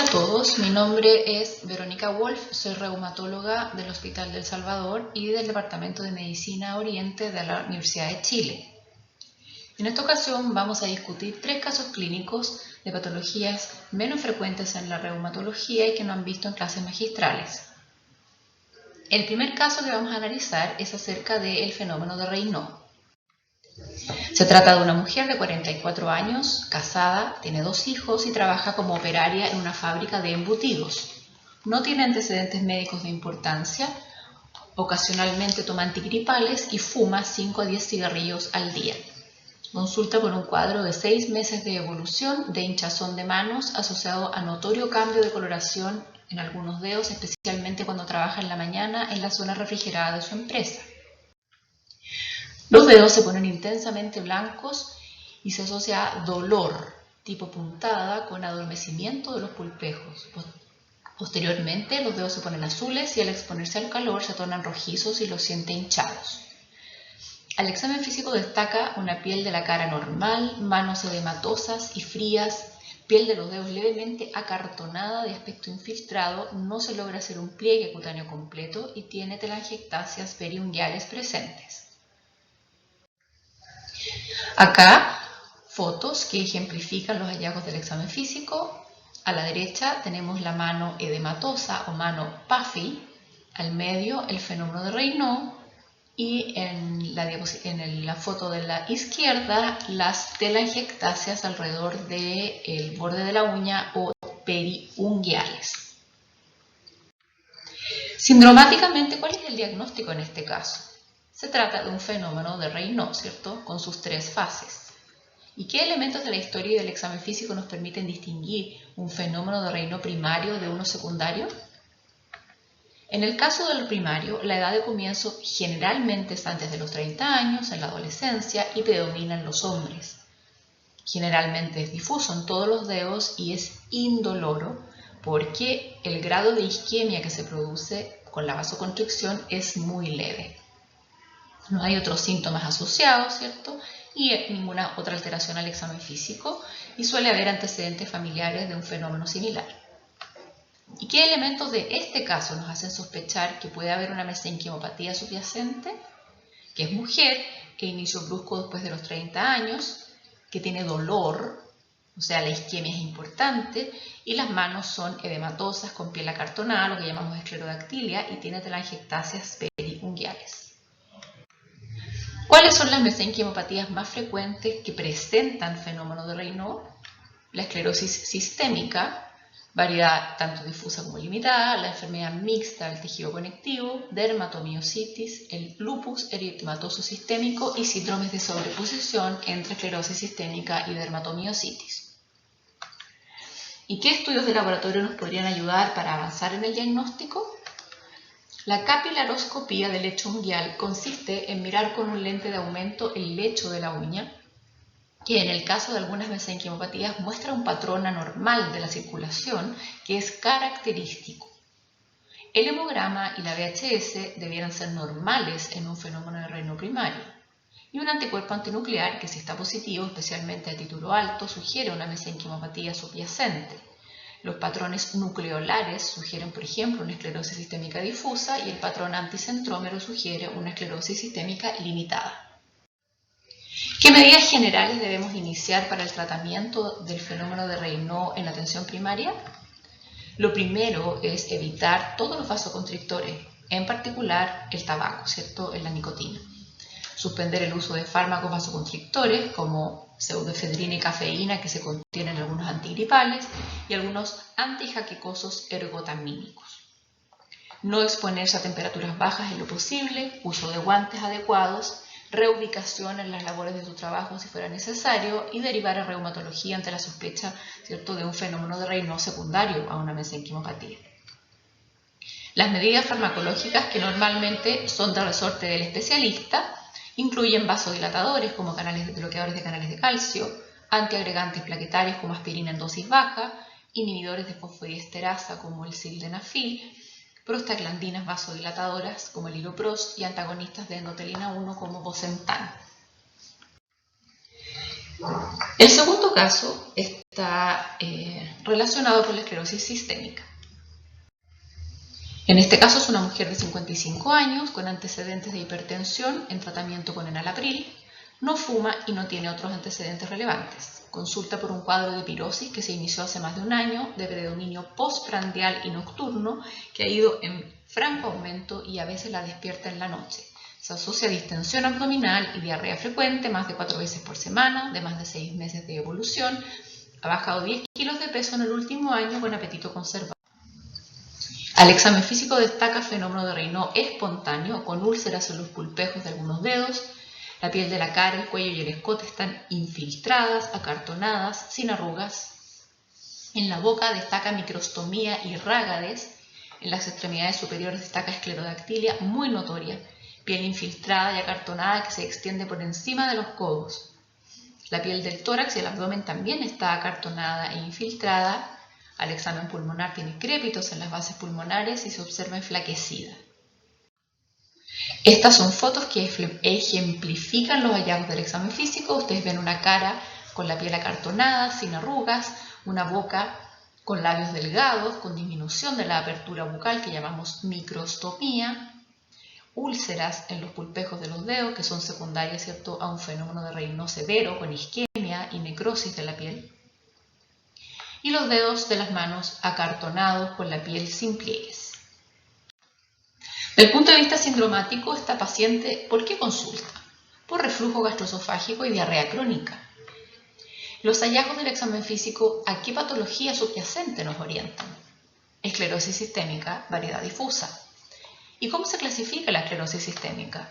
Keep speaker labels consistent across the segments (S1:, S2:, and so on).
S1: Hola a todos, mi nombre es Verónica Wolf, soy reumatóloga del Hospital del Salvador y del Departamento de Medicina Oriente de la Universidad de Chile. En esta ocasión vamos a discutir 3 casos clínicos de patologías menos frecuentes en la reumatología y que no han visto en clases magistrales. El primer caso que vamos a analizar es acerca del fenómeno de Raynaud. Se trata de una mujer de 44 años, casada, tiene 2 hijos y trabaja como operaria en una fábrica de embutidos. No tiene antecedentes médicos de importancia, ocasionalmente toma antigripales y fuma 5 a 10 cigarrillos al día. Consulta por un cuadro de 6 meses de evolución de hinchazón de manos asociado a notorio cambio de coloración en algunos dedos, especialmente cuando trabaja en la mañana en la zona refrigerada de su empresa. Los dedos se ponen intensamente blancos y se asocia dolor tipo puntada con adormecimiento de los pulpejos. Posteriormente, los dedos se ponen azules y al exponerse al calor se tornan rojizos y los siente hinchados. Al examen físico destaca una piel de la cara normal, manos edematosas y frías, piel de los dedos levemente acartonada de aspecto infiltrado, no se logra hacer un pliegue cutáneo completo y tiene telangiectasias periunguiales presentes. Acá, fotos que ejemplifican los hallazgos del examen físico. A la derecha tenemos la mano edematosa o mano puffy, al medio el fenómeno de Raynaud y en la foto de la izquierda las telangiectasias alrededor del borde de la uña o periunguiales. Sindromáticamente, ¿cuál es el diagnóstico en este caso? Se trata de un fenómeno de Raynaud, ¿cierto?, con sus 3 fases. ¿Y qué elementos de la historia y del examen físico nos permiten distinguir un fenómeno de Raynaud primario de uno secundario? En el caso del primario, la edad de comienzo generalmente es antes de los 30 años, en la adolescencia, y predomina en los hombres. Generalmente es difuso en todos los dedos y es indoloro porque el grado de isquemia que se produce con la vasoconstricción es muy leve. No hay otros síntomas asociados, ¿cierto? Y ninguna otra alteración al examen físico y suele haber antecedentes familiares de un fenómeno similar. ¿Y qué elementos de este caso nos hacen sospechar que puede haber una mesenquimopatía subyacente? Que es mujer, que inició brusco después de los 30 años, que tiene dolor, o sea, la isquemia es importante, y las manos son edematosas con piel acartonada, lo que llamamos esclerodactilia, y tiene telangiectasias periunguiales. ¿Cuáles son las mesenquimopatías más frecuentes que presentan fenómeno de Raynaud? La esclerosis sistémica, variedad tanto difusa como limitada, la enfermedad mixta del tejido conectivo, dermatomiositis, el lupus eritematoso sistémico y síndromes de sobreposición entre esclerosis sistémica y dermatomiositis. ¿Y qué estudios de laboratorio nos podrían ayudar para avanzar en el diagnóstico? La capilaroscopía del lecho unguial consiste en mirar con un lente de aumento el lecho de la uña, que en el caso de algunas mesenquimopatías muestra un patrón anormal de la circulación que es característico. El hemograma y la VHS debieran ser normales en un fenómeno de Raynaud primario. Y un anticuerpo antinuclear que, si está positivo, especialmente a título alto, sugiere una mesenquimopatía subyacente. Los patrones nucleolares sugieren, por ejemplo, una esclerosis sistémica difusa y el patrón anticentrómero sugiere una esclerosis sistémica limitada. ¿Qué medidas generales debemos iniciar para el tratamiento del fenómeno de Raynaud en la atención primaria? Lo primero es evitar todos los vasoconstrictores, en particular el tabaco, ¿cierto?, la nicotina. Suspender el uso de fármacos vasoconstrictores como pseudoefedrina y cafeína que se contienen en algunos antigripales y algunos antijaquecosos ergotamínicos. No exponerse a temperaturas bajas en lo posible, uso de guantes adecuados, reubicación en las labores de su trabajo si fuera necesario y derivar a reumatología ante la sospecha, ¿cierto?, de un fenómeno de Raynaud secundario a una mesenquimopatía. Las medidas farmacológicas, que normalmente son de resorte del especialista, incluyen vasodilatadores como bloqueadores de canales de calcio, antiagregantes plaquetarios como aspirina en dosis baja, inhibidores de fosfodiesterasa como el sildenafil, prostaglandinas vasodilatadoras como el iloprost y antagonistas de endotelina 1 como bosentan. El segundo caso está relacionado con la esclerosis sistémica. En este caso es una mujer de 55 años con antecedentes de hipertensión en tratamiento con enalapril, no fuma y no tiene otros antecedentes relevantes. Consulta por un cuadro de pirosis que se inició hace más de un año, de predominio postprandial y nocturno, que ha ido en franco aumento y a veces la despierta en la noche. Se asocia a distensión abdominal y diarrea frecuente, más de 4 veces por semana, de más de 6 meses de evolución. Ha bajado 10 kilos de peso en el último año con apetito conservado. Al examen físico destaca fenómeno de Raynaud espontáneo, con úlceras en los pulpejos de algunos dedos. La piel de la cara, el cuello y el escote están infiltradas, acartonadas, sin arrugas. En la boca destaca microstomía y rágades. En las extremidades superiores destaca esclerodactilia muy notoria, piel infiltrada y acartonada que se extiende por encima de los codos. La piel del tórax y el abdomen también está acartonada e infiltrada. Al examen pulmonar tiene crépitos en las bases pulmonares y se observa enflaquecida. Estas son fotos que ejemplifican los hallazgos del examen físico. Ustedes ven una cara con la piel acartonada, sin arrugas, una boca con labios delgados, con disminución de la apertura bucal que llamamos microstomía, úlceras en los pulpejos de los dedos que son secundarias, ¿cierto?, a un fenómeno de Raynaud severo con isquemia y necrosis de la piel, y los dedos de las manos acartonados con la piel sin pliegues. Desde el punto de vista sindromático, esta paciente, ¿por qué consulta? Por reflujo gastroesofágico y diarrea crónica. Los hallazgos del examen físico, ¿a qué patología subyacente nos orientan? Esclerosis sistémica, variedad difusa. ¿Y cómo se clasifica la esclerosis sistémica?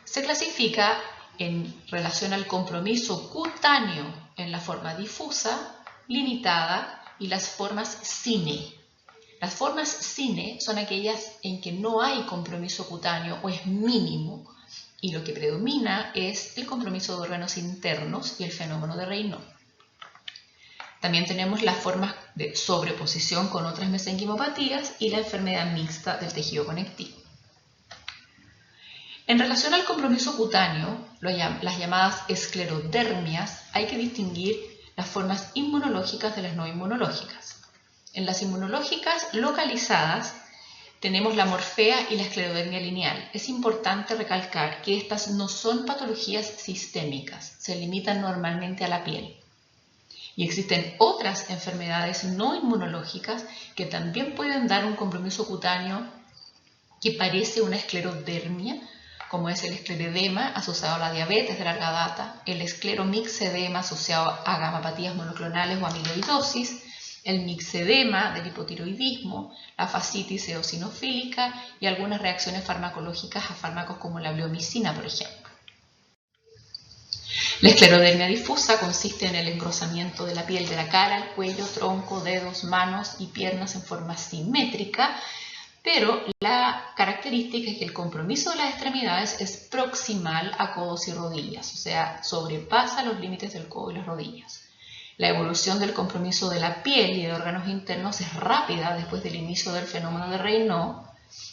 S1: Se clasifica en relación al compromiso cutáneo en la forma difusa, limitada y las formas cine. Las formas cine son aquellas en que no hay compromiso cutáneo o es mínimo y lo que predomina es el compromiso de órganos internos y el fenómeno de Raynaud. También tenemos las formas de sobreposición con otras mesenquimopatías y la enfermedad mixta del tejido conectivo. En relación al compromiso cutáneo, las llamadas esclerodermias, hay que distinguir las formas inmunológicas de las no inmunológicas. En las inmunológicas localizadas tenemos la morfea y la esclerodermia lineal. Es importante recalcar que estas no son patologías sistémicas, se limitan normalmente a la piel. Y existen otras enfermedades no inmunológicas que también pueden dar un compromiso cutáneo que parece una esclerodermia, como es el esclerodema asociado a la diabetes de larga data, el escleromixedema asociado a gamapatías monoclonales o amiloidosis, el mixedema del hipotiroidismo, la fascitis eosinofílica y algunas reacciones farmacológicas a fármacos como la bleomicina, por ejemplo. La esclerodermia difusa consiste en el engrosamiento de la piel de la cara, el cuello, tronco, dedos, manos y piernas en forma simétrica, pero la característica es que el compromiso de las extremidades es proximal a codos y rodillas, o sea, sobrepasa los límites del codo y las rodillas. La evolución del compromiso de la piel y de órganos internos es rápida después del inicio del fenómeno de Raynaud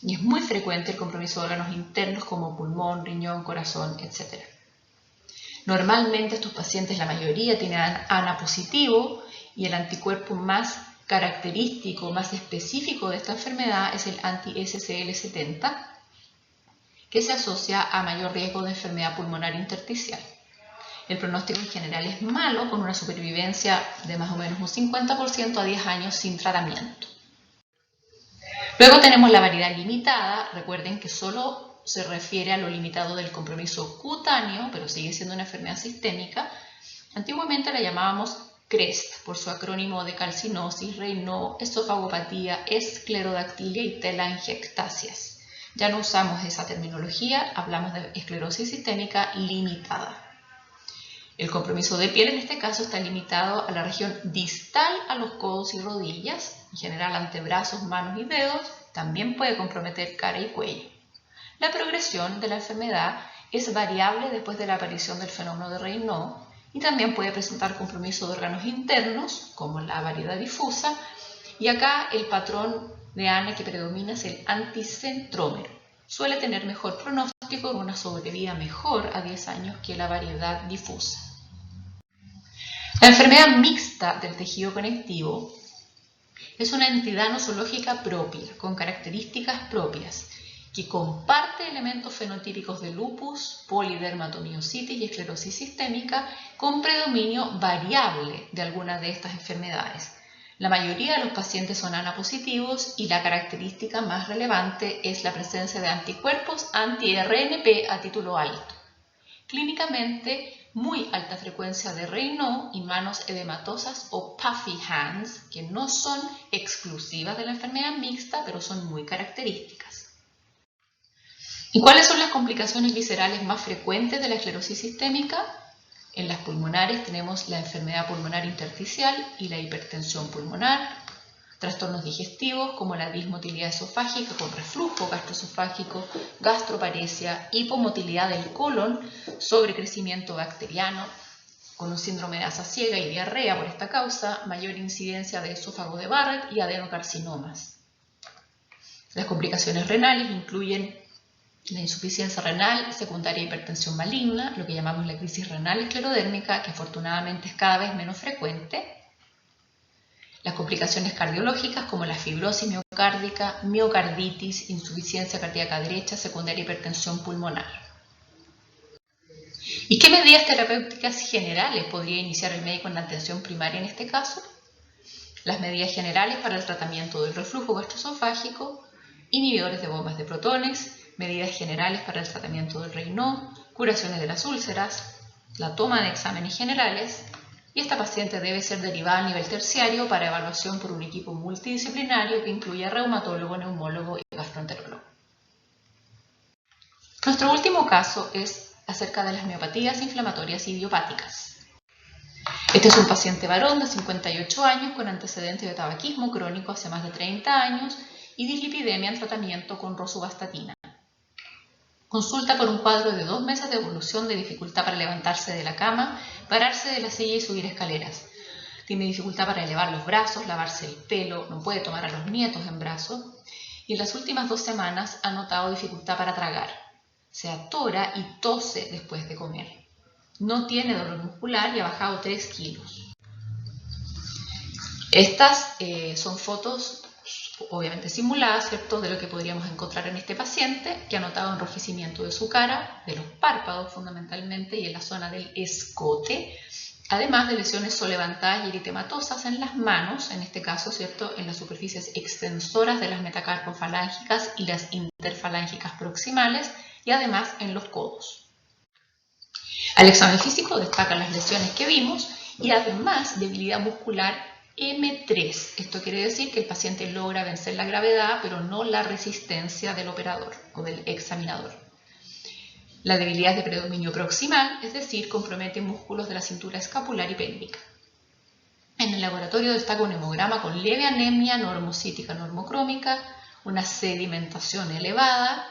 S1: y es muy frecuente el compromiso de órganos internos como pulmón, riñón, corazón, etc. Normalmente estos pacientes, la mayoría, tienen ANA positivo y el anticuerpo más característico, más específico de esta enfermedad es el anti-SCL70, que se asocia a mayor riesgo de enfermedad pulmonar intersticial. El pronóstico en general es malo, con una supervivencia de más o menos un 50% a 10 años sin tratamiento. Luego tenemos la variedad limitada. Recuerden que solo se refiere a lo limitado del compromiso cutáneo, pero sigue siendo una enfermedad sistémica. Antiguamente la llamábamos CREST, por su acrónimo de calcinosis, Raynaud, esofagopatía, esclerodactilia y telangiectasias. Ya no usamos esa terminología, hablamos de esclerosis sistémica limitada. El compromiso de piel en este caso está limitado a la región distal a los codos y rodillas, en general antebrazos, manos y dedos, también puede comprometer cara y cuello. La progresión de la enfermedad es variable después de la aparición del fenómeno de Raynaud y también puede presentar compromiso de órganos internos, como la variedad difusa, y acá el patrón de ANA que predomina es el anticentrómero. Suele tener mejor pronóstico con una sobrevida mejor a 10 años que la variedad difusa. La enfermedad mixta del tejido conectivo es una entidad nosológica propia, con características propias, que comparte elementos fenotípicos de lupus, polidermatomiositis y esclerosis sistémica, con predominio variable de algunas de estas enfermedades. La mayoría de los pacientes son ANA positivos y la característica más relevante es la presencia de anticuerpos anti-RNP a título alto. Clínicamente, muy alta frecuencia de Raynaud y manos edematosas o puffy hands, que no son exclusivas de la enfermedad mixta, pero son muy características. ¿Y cuáles son las complicaciones viscerales más frecuentes de la esclerosis sistémica? En las pulmonares tenemos la enfermedad pulmonar intersticial y la hipertensión pulmonar, trastornos digestivos como la dismotilidad esofágica con reflujo gastroesofágico, gastroparesia, hipomotilidad del colon, sobrecrecimiento bacteriano, con un síndrome de asa ciega y diarrea por esta causa, mayor incidencia de esófago de Barrett y adenocarcinomas. Las complicaciones renales incluyen la insuficiencia renal secundaria a hipertensión maligna, lo que llamamos la crisis renal esclerodérmica, que afortunadamente es cada vez menos frecuente. Las complicaciones cardiológicas como la fibrosis miocárdica, miocarditis, insuficiencia cardíaca derecha, secundaria hipertensión pulmonar. ¿Y qué medidas terapéuticas generales podría iniciar el médico en la atención primaria en este caso? Las medidas generales para el tratamiento del reflujo gastroesofágico, inhibidores de bombas de protones, medidas generales para el tratamiento del Raynaud, curaciones de las úlceras, la toma de exámenes generales, y esta paciente debe ser derivada a nivel terciario para evaluación por un equipo multidisciplinario que incluya reumatólogo, neumólogo y gastroenterólogo. Nuestro último caso es acerca de las miopatías inflamatorias idiopáticas. Este es un paciente varón de 58 años con antecedentes de tabaquismo crónico hace más de 30 años y dislipidemia en tratamiento con rosuvastatina. Consulta por un cuadro de 2 meses de evolución de dificultad para levantarse de la cama, pararse de la silla y subir escaleras. Tiene dificultad para elevar los brazos, lavarse el pelo, no puede tomar a los nietos en brazos. Y en las últimas 2 semanas ha notado dificultad para tragar. Se atora y tose después de comer. No tiene dolor muscular y ha bajado 3 kilos. Estas son fotos obviamente simuladas, ¿cierto?, de lo que podríamos encontrar en este paciente, que ha notado enrojecimiento de su cara, de los párpados fundamentalmente y en la zona del escote, además de lesiones solevantadas y eritematosas en las manos, en este caso, ¿cierto?, en las superficies extensoras de las metacarpofalángicas y las interfalángicas proximales, y además en los codos. Al examen físico destacan las lesiones que vimos y además debilidad muscular M3. Esto quiere decir que el paciente logra vencer la gravedad, pero no la resistencia del operador o del examinador. La debilidad es de predominio proximal, es decir, compromete músculos de la cintura escapular y pélvica. En el laboratorio destaca un hemograma con leve anemia normocítica normocrómica, una sedimentación elevada,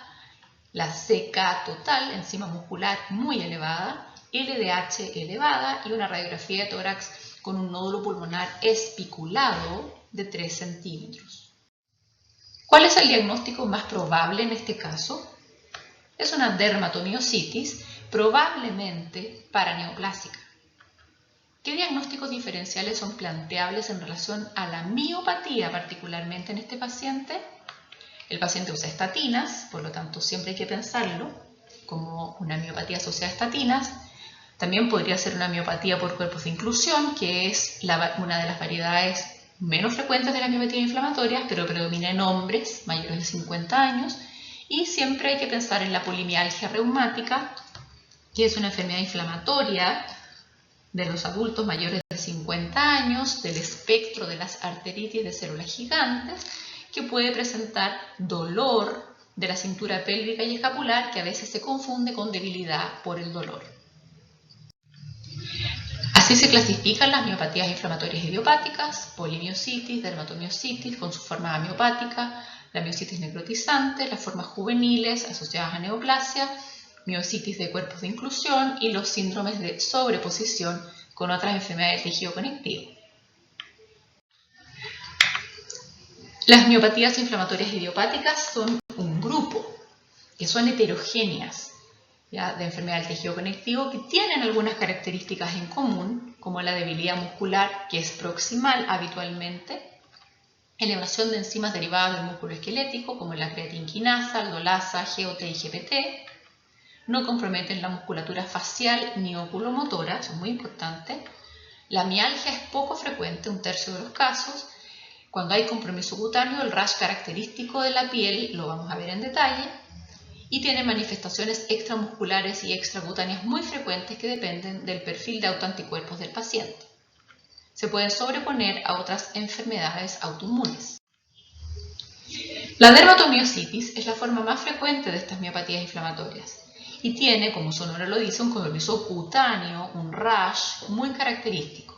S1: la CK total, enzima muscular muy elevada, LDH elevada y una radiografía de tórax con un nódulo pulmonar espiculado de 3 centímetros. ¿Cuál es el diagnóstico más probable en este caso? Es una dermatomiositis, probablemente paraneoplásica. ¿Qué diagnósticos diferenciales son planteables en relación a la miopatía, particularmente en este paciente? El paciente usa estatinas, por lo tanto siempre hay que pensarlo como una miopatía asociada a estatinas. También podría ser una miopatía por cuerpos de inclusión, que es una de las variedades menos frecuentes de las miopatías inflamatorias, pero predomina en hombres mayores de 50 años. Y siempre hay que pensar en la polimialgia reumática, que es una enfermedad inflamatoria de los adultos mayores de 50 años, del espectro de las arteritis de células gigantes, que puede presentar dolor de la cintura pélvica y escapular, que a veces se confunde con debilidad por el dolor. Así se clasifican las miopatías inflamatorias idiopáticas: polimiositis, dermatomiositis con su forma amiopática, la miositis necrotizante, las formas juveniles asociadas a neoplasia, miositis de cuerpos de inclusión y los síndromes de sobreposición con otras enfermedades del tejido conectivo. Las miopatías inflamatorias idiopáticas son un grupo que son heterogéneas, ¿ya?, de enfermedad del tejido conectivo, que tienen algunas características en común, como la debilidad muscular, que es proximal habitualmente, elevación de enzimas derivadas del músculo esquelético, como la creatinquinasa, aldolasa, GOT y GPT, no comprometen la musculatura facial ni oculomotora, eso es muy importante. La mialgia es poco frecuente, 1/3 de los casos. Cuando hay compromiso cutáneo, el rash característico de la piel lo vamos a ver en detalle. Y tiene manifestaciones extramusculares y extracutáneas muy frecuentes que dependen del perfil de autoanticuerpos del paciente. Se pueden sobreponer a otras enfermedades autoinmunes. La dermatomiositis es la forma más frecuente de estas miopatías inflamatorias y tiene, como su nombre lo dice, un compromiso cutáneo, un rash muy característico.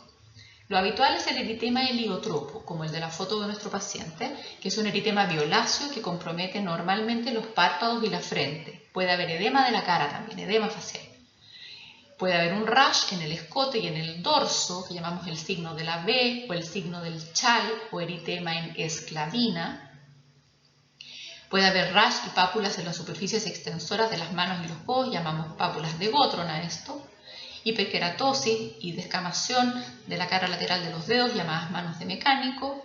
S1: Lo habitual es el eritema heliotropo, como el de la foto de nuestro paciente, que es un eritema violáceo que compromete normalmente los párpados y la frente. Puede haber edema de la cara también, edema facial. Puede haber un rash en el escote y en el dorso, que llamamos el signo de la V o el signo del chal o eritema en esclavina. Puede haber rash y pápulas en las superficies extensoras de las manos y los codos, llamamos pápulas de Gottron a esto. Hiperkeratosis y descamación de la cara lateral de los dedos, llamadas manos de mecánico.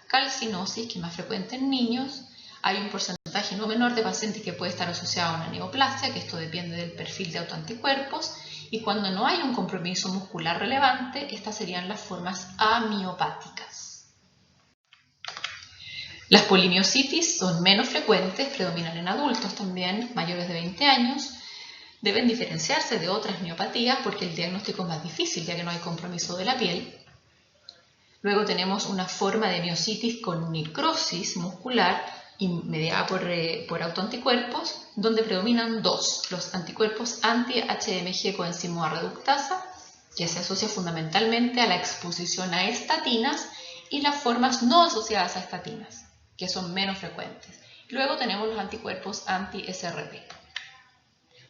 S1: Calcinosis, que es más frecuente en niños. Hay un porcentaje no menor de pacientes que puede estar asociado a una neoplasia, que esto depende del perfil de autoanticuerpos. Y cuando no hay un compromiso muscular relevante, estas serían las formas amiopáticas. Las polimiositis son menos frecuentes, predominan en adultos también, mayores de 20 años. Deben diferenciarse de otras miopatías porque el diagnóstico es más difícil, ya que no hay compromiso de la piel. Luego tenemos una forma de miositis con necrosis muscular mediada por autoanticuerpos, donde predominan dos: los anticuerpos anti-HMG coenzima A reductasa, que se asocia fundamentalmente a la exposición a estatinas, y las formas no asociadas a estatinas, que son menos frecuentes. Luego tenemos los anticuerpos anti-SRP.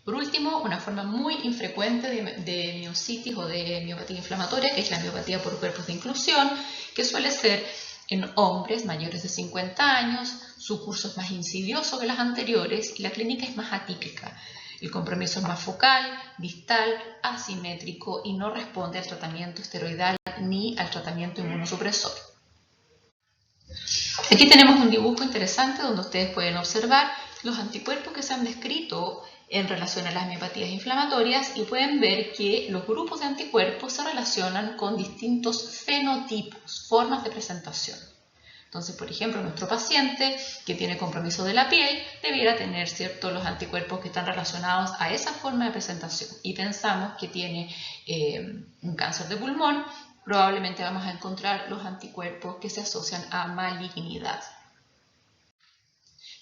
S1: Por último, una forma muy infrecuente de miositis o de miopatía inflamatoria, que es la miopatía por cuerpos de inclusión, que suele ser en hombres mayores de 50 años. Su curso es más insidioso que las anteriores y la clínica es más atípica. El compromiso es más focal, distal, asimétrico y no responde al tratamiento esteroidal ni al tratamiento inmunosupresor. Aquí tenemos un dibujo interesante donde ustedes pueden observar los anticuerpos que se han descrito en relación a las miopatías inflamatorias y pueden ver que los grupos de anticuerpos se relacionan con distintos fenotipos, formas de presentación. Entonces, por ejemplo, nuestro paciente que tiene compromiso de la piel debiera tener los anticuerpos que están relacionados a esa forma de presentación. Y pensamos que tiene un cáncer de pulmón, probablemente vamos a encontrar los anticuerpos que se asocian a malignidad.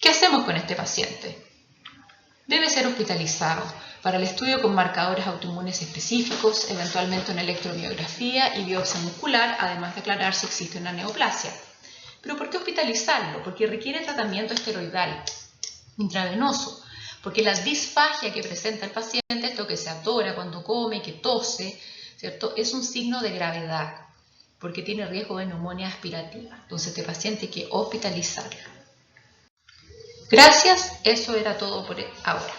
S1: ¿Qué hacemos con este paciente? Debe ser hospitalizado para el estudio con marcadores autoinmunes específicos, eventualmente una electromiografía y biopsia muscular, además de aclarar si existe una neoplasia. ¿Pero por qué hospitalizarlo? Porque requiere tratamiento esteroidal intravenoso, porque la disfagia que presenta el paciente, esto que se atora cuando come, que tose, ¿cierto?, es un signo de gravedad, porque tiene riesgo de neumonía aspirativa. Entonces, este paciente hay que hospitalizarlo. Gracias, eso era todo por ahora.